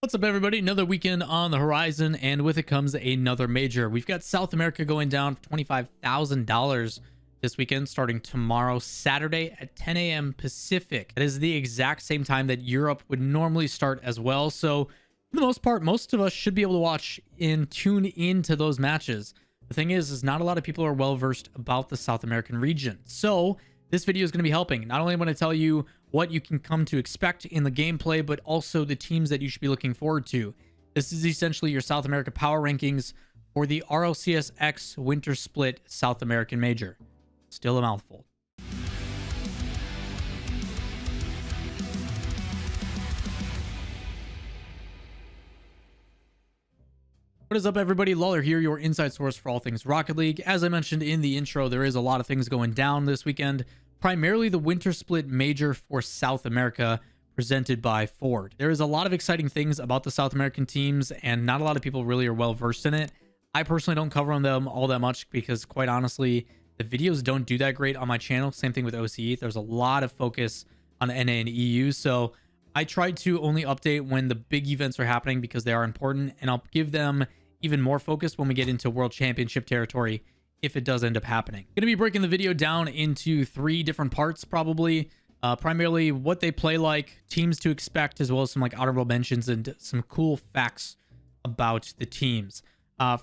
What's up, everybody? Another weekend on the horizon, and with it comes another major. We've got South America going down for $25,000 this weekend, starting tomorrow, Saturday at 10 a.m. Pacific. That is the exact same time that Europe would normally start as well. So, for the most part, most of us should be able to watch and tune into those matches. The thing is not a lot of people are well versed about the South American region. So, this video is going to be helping. Not only am I going to tell you what you can come to expect in the gameplay, but also the teams that you should be looking forward to. This is essentially your South America power rankings for the RLCS X Winter Split South American Major. Still a mouthful. What is up, everybody? Lawler here, your inside source for all things Rocket League. As I mentioned in the intro, there is a lot of things going down this weekend. Primarily the Winter Split Major for South America, presented by Ford. There is a lot of exciting things about the South American teams, and not a lot of people really are well versed in it. I personally don't cover them all that much because, quite honestly, the videos don't do that great on my channel. Same thing with OCE. There's a lot of focus on NA and EU, so I try to only update when the big events are happening because they are important, and I'll give them even more focus when we get into World Championship territory, if it does end up happening. Going to be breaking the video down into 3 different parts, probably. Primarily what they play like, teams to expect, as well as some like honorable mentions and some cool facts about the teams.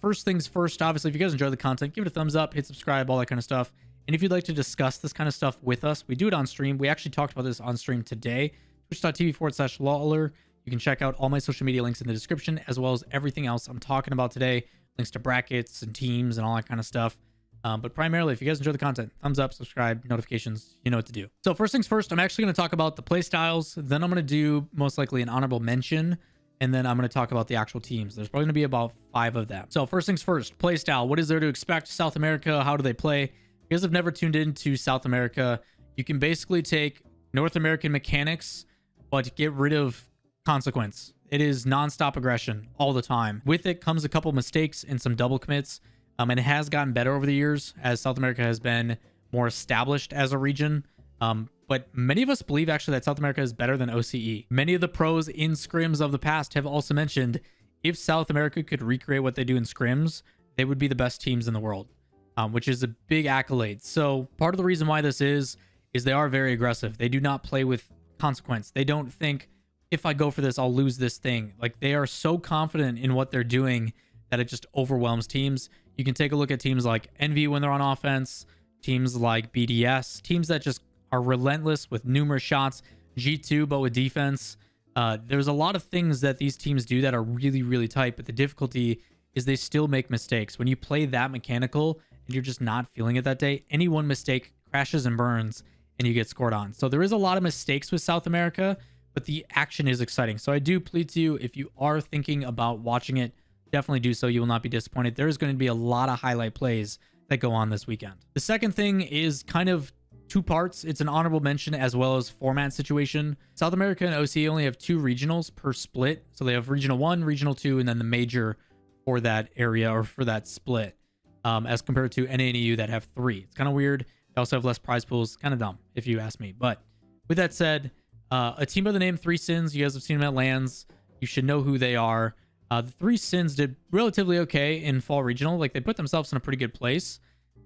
First things first, obviously, if you guys enjoy the content, give it a thumbs up, hit subscribe, all that kind of stuff. And if you'd like to discuss this kind of stuff with us, we do it on stream. We actually talked about this on stream today, twitch.tv/Lawler. You can check out all my social media links in the description, as well as everything else I'm talking about today, links to brackets and teams and all that kind of stuff. But primarily, if you guys enjoy the content, thumbs up, subscribe, notifications, you know what to do. So first things first, I'm actually going to talk about the play styles. Then I'm going to do most likely an honorable mention. And then I'm going to talk about the actual teams. There's probably going to be about 5 of them. So first things first, play style. What is there to expect? South America, how do they play? If you guys have never tuned into South America, you can basically take North American mechanics, but get rid of consequence. It is non-stop aggression all the time. With it comes a couple mistakes and some double commits. And it has gotten better over the years as South America has been more established as a region. But many of us believe actually that South America is better than OCE. Many of the pros in scrims of the past have also mentioned if South America could recreate what they do in scrims, they would be the best teams in the world, which is a big accolade. So part of the reason why this is they are very aggressive. They do not play with consequence. They don't think, if I go for this, I'll lose this thing. Like, they are so confident in what they're doing that it just overwhelms teams. You can take a look at teams like Envy when they're on offense, teams like BDS, teams that just are relentless with numerous shots, G2, but with defense. There's a lot of things that these teams do that are really, really tight, but the difficulty is they still make mistakes. When you play that mechanical and you're just not feeling it that day, any one mistake crashes and burns and you get scored on. So there is a lot of mistakes with South America, but the action is exciting. So I do plead to you, if you are thinking about watching it, definitely do so. You will not be disappointed. There's going to be a lot of highlight plays that go on this weekend. The second thing is kind of 2 parts. It's an honorable mention as well as format situation. South America and OCE only have 2 regionals per split. So they have regional 1, regional 2, and then the major for that area or for that split, as compared to NA and EU that have 3. It's kind of weird. They also have less prize pools. Kind of dumb, if you ask me. But with that said, a team by the name 3 Sins, you guys have seen them at LANs. You should know who they are. The 3 Sins did relatively okay in fall regional. Like, they put themselves in a pretty good place.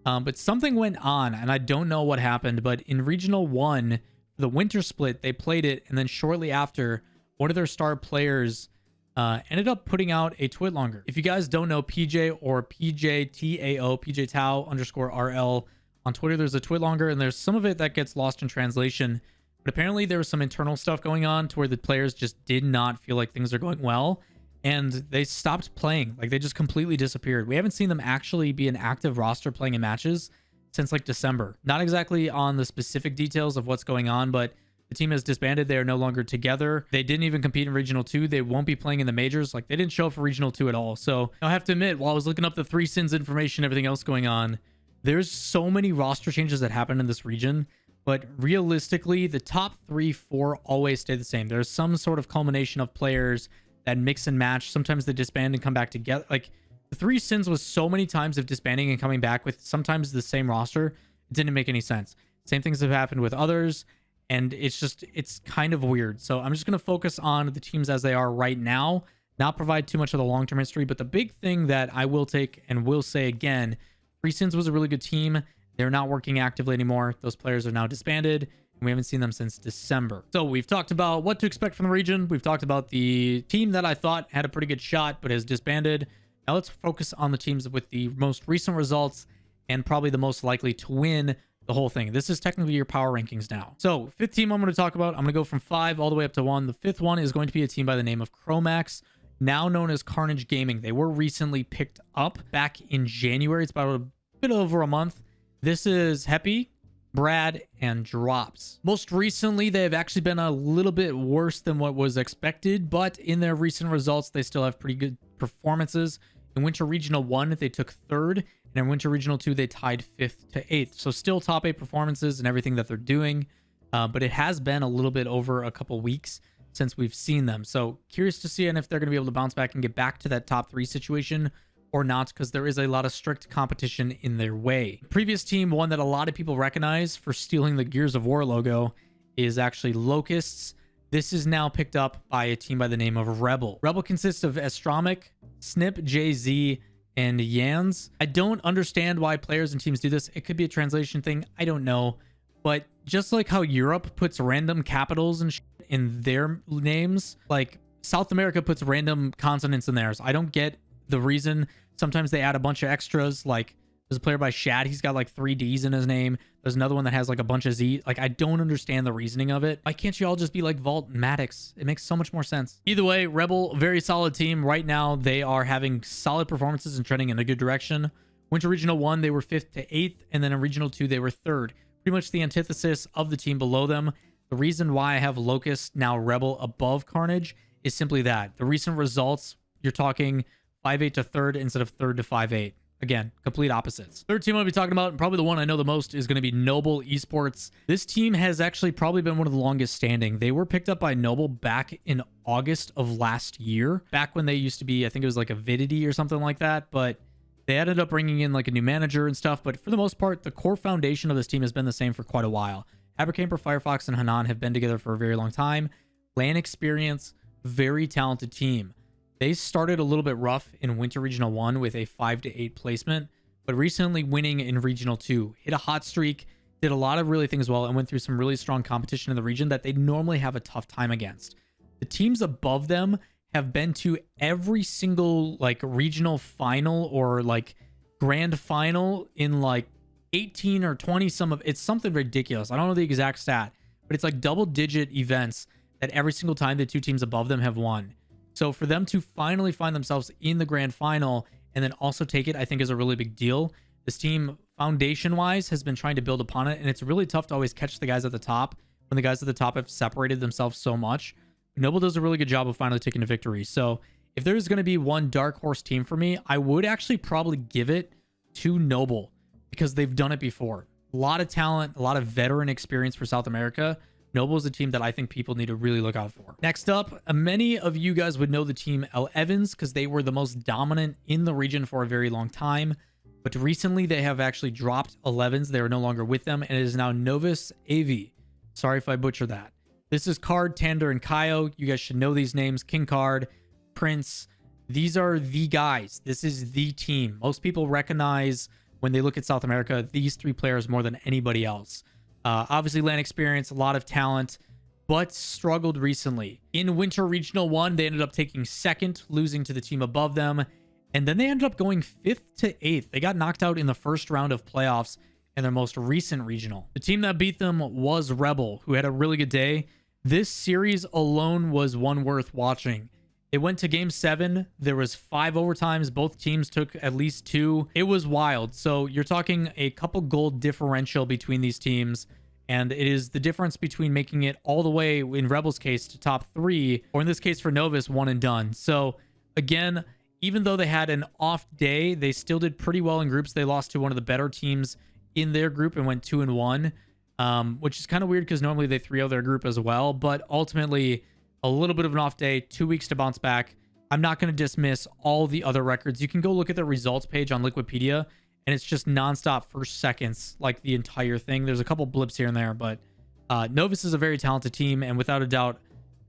But something went on, and I don't know what happened. But in regional 1, the winter split, they played it, and then shortly after, one of their star players ended up putting out a Twitlonger. If you guys don't know PJ or PJTAO, PJ Tao _RL on Twitter, there's a Twitlonger, and there's some of it that gets lost in translation. But apparently there was some internal stuff going on to where the players just did not feel like things are going well. And they stopped playing. Like, they just completely disappeared. We haven't seen them actually be an active roster playing in matches since like December. Not exactly on the specific details of what's going on, but the team has disbanded. They are no longer together. They didn't even compete in Regional 2. They won't be playing in the majors. Like, they didn't show up for Regional 2 at all. So I have to admit, while I was looking up the 3 Sins information, everything else going on, there's so many roster changes that happen in this region. But realistically, the top 3, 4 always stay the same. There's some sort of culmination of players that mix and match. Sometimes they disband and come back together. Like, the 3 Sins was so many times of disbanding and coming back with sometimes the same roster. It didn't make any sense. Same things have happened with others. and it's kind of weird. So I'm just going to focus on the teams as they are right now, not provide too much of the long-term history. But the big thing that I will take and will say again, Three Sins was a really good team. They're not working actively anymore. Those players are now disbanded, and we haven't seen them since December. So we've talked about what to expect from the region. We've talked about the team that I thought had a pretty good shot but has disbanded. Now let's focus on the teams with the most recent results and probably the most likely to win the whole thing. This is technically your power rankings now. So fifth team I'm going to talk about, I'm going to go from 5 all the way up to 1. The fifth one is going to be a team by the name of Chromax, now known as Carnage Gaming. They were recently picked up back in January. It's about a bit over a month. This is Heppy, Brad, and Drops. Most recently, they have actually been a little bit worse than what was expected, but in their recent results, they still have pretty good performances. In Winter Regional 1, they took 3rd, and in Winter Regional 2, they tied 5th to 8th. So still top 8 performances and everything that they're doing, but it has been a little bit over a couple weeks since we've seen them. So curious to see if they're going to be able to bounce back and get back to that top 3 situation or not, because there is a lot of strict competition in their way. The previous team, one that a lot of people recognize for stealing the Gears of War logo, is actually Locusts. This is now picked up by a team by the name of Rebel. Rebel consists of Astromic, Snip, JZ, and Yans. I don't understand why players and teams do this. It could be a translation thing. I don't know. But just like how Europe puts random capitals and shit in their names, like South America puts random consonants in theirs. I don't get the reason. Sometimes they add a bunch of extras. Like there's a player by Shad, he's got like 3 D's in his name. There's another one that has like a bunch of Z. Like, I don't understand the reasoning of it. Why can't you all just be like Vault and Maddox? It makes so much more sense. Either way, Rebel, very solid team. Right now, they are having solid performances and trending in a good direction. Winter Regional 1, they were 5th to 8th, and then in Regional 2, they were 3rd. Pretty much the antithesis of the team below them. The reason why I have Locust, now Rebel, above Carnage is simply that. The recent results, you're talking 5-8 to 3rd instead of 3rd to 5-8. Again, complete opposites. Third team I'll be talking about, and probably the one I know the most, is going to be Noble Esports. This team has actually probably been one of the longest standing. They were picked up by Noble back in August of last year, back when they used to be, I think it was like Avidity or something like that, but they ended up bringing in like a new manager and stuff. But for the most part, the core foundation of this team has been the same for quite a while. Habercamper, Firefox, and Hanan have been together for a very long time. LAN experience, very talented team. They started a little bit rough in Winter Regional 1 with a 5 to 8 placement, but recently winning in Regional 2. Hit a hot streak, did a lot of really things well, and went through some really strong competition in the region that they normally have a tough time against. The teams above them have been to every single like regional final or like grand final in like 18 or 20 it's something ridiculous. I don't know the exact stat, but it's like double-digit events that every single time the 2 teams above them have won. So for them to finally find themselves in the grand final and then also take it, I think is a really big deal. This team, foundation-wise, has been trying to build upon it, and it's really tough to always catch the guys at the top when the guys at the top have separated themselves so much. Noble does a really good job of finally taking a victory. So if there's going to be one dark horse team for me, I would actually probably give it to Noble because they've done it before. A lot of talent, a lot of veteran experience for South America. Noble is a team that I think people need to really look out for. Next up, many of you guys would know the team L Evans because they were the most dominant in the region for a very long time. But recently they have actually dropped 11s. They are no longer with them, and it is now Novus AV. Sorry if I butcher that. This is Card, Tander, and Kaio. You guys should know these names. King Card, Prince. These are the guys. This is the team. Most people recognize when they look at South America, these 3 players more than anybody else. Obviously, LAN experience, a lot of talent, but struggled recently. In Winter Regional 1, they ended up taking 2nd, losing to the team above them. And then they ended up going 5th to 8th. They got knocked out in the first round of playoffs in their most recent regional. The team that beat them was Rebel, who had a really good day. This series alone was one worth watching. It went to game 7. There was 5 overtimes. Both teams took at least 2. It was wild. So you're talking a couple goal differential between these teams. And it is the difference between making it all the way, in Rebel's case, to top 3, or in this case for Novus, 1 and done. So again, even though they had an off day, they still did pretty well in groups. They lost to one of the better teams in their group and went 2-1, which is kind of weird because normally they 3-0 their group as well. But ultimately, a little bit of an off day, 2 weeks to bounce back. I'm not going to dismiss all the other records. You can go look at the results page on Liquipedia, and it's just nonstop first seconds, like the entire thing. There's a couple blips here and there, but Novus is a very talented team, and without a doubt,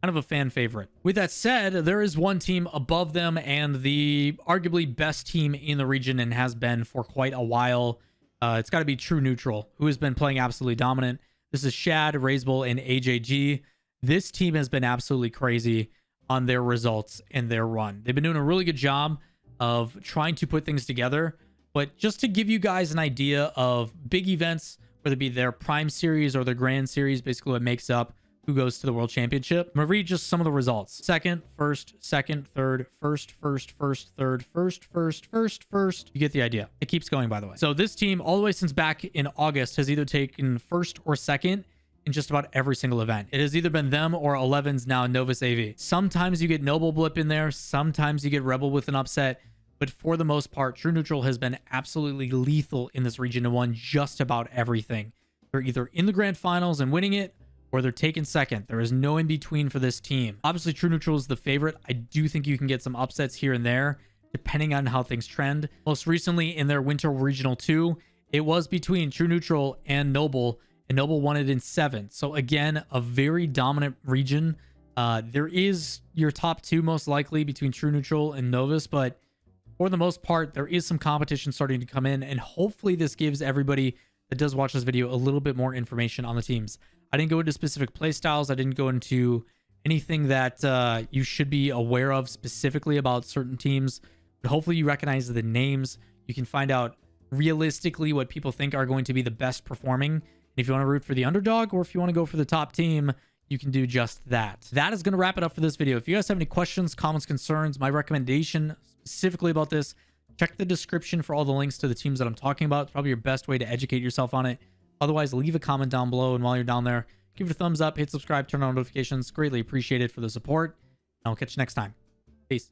kind of a fan favorite. With that said, there is one team above them and the arguably best team in the region and has been for quite a while. It's got to be True Neutral, who has been playing absolutely dominant. This is Shad, Razebull, and AJG. This team has been absolutely crazy on their results and their run. They've been doing a really good job of trying to put things together. But just to give you guys an idea of big events, whether it be their Prime Series or their Grand Series, basically what makes up who goes to the World Championship. I'm going to read just some of the results. Second, first, second, third, first, third, first. You get the idea. It keeps going, by the way. So this team, all the way since back in August, has either taken first or second in just about every single event. It has either been them or 11's now Novus AV. Sometimes you get Noble Blip in there. Sometimes you get Rebel with an upset. But for the most part, True Neutral has been absolutely lethal in this region and won just about everything. They're either in the grand finals and winning it, or they're taking second. There is no in between for this team. Obviously, True Neutral is the favorite. I do think you can get some upsets here and there, depending on how things trend. Most recently, in their Winter Regional 2, it was between True Neutral and Noble won it in 7. So again, a very dominant region. There is your top 2 most likely between True Neutral and Novus, but for the most part, there is some competition starting to come in, and hopefully this gives everybody that does watch this video a little bit more information on the teams. I didn't go into specific play styles. I didn't go into anything that you should be aware of specifically about certain teams, but hopefully you recognize the names. You can find out realistically what people think are going to be the best performing. And if you want to root for the underdog or if you want to go for the top team, you can do just that. That is going to wrap it up for this video. If you guys have any questions, comments, concerns, my recommendation specifically about this, check the description for all the links to the teams that I'm talking about. It's probably your best way to educate yourself on it. Otherwise, leave a comment down below. And while you're down there, give it a thumbs up, hit subscribe, turn on notifications. Greatly appreciated for the support. And I'll catch you next time. Peace.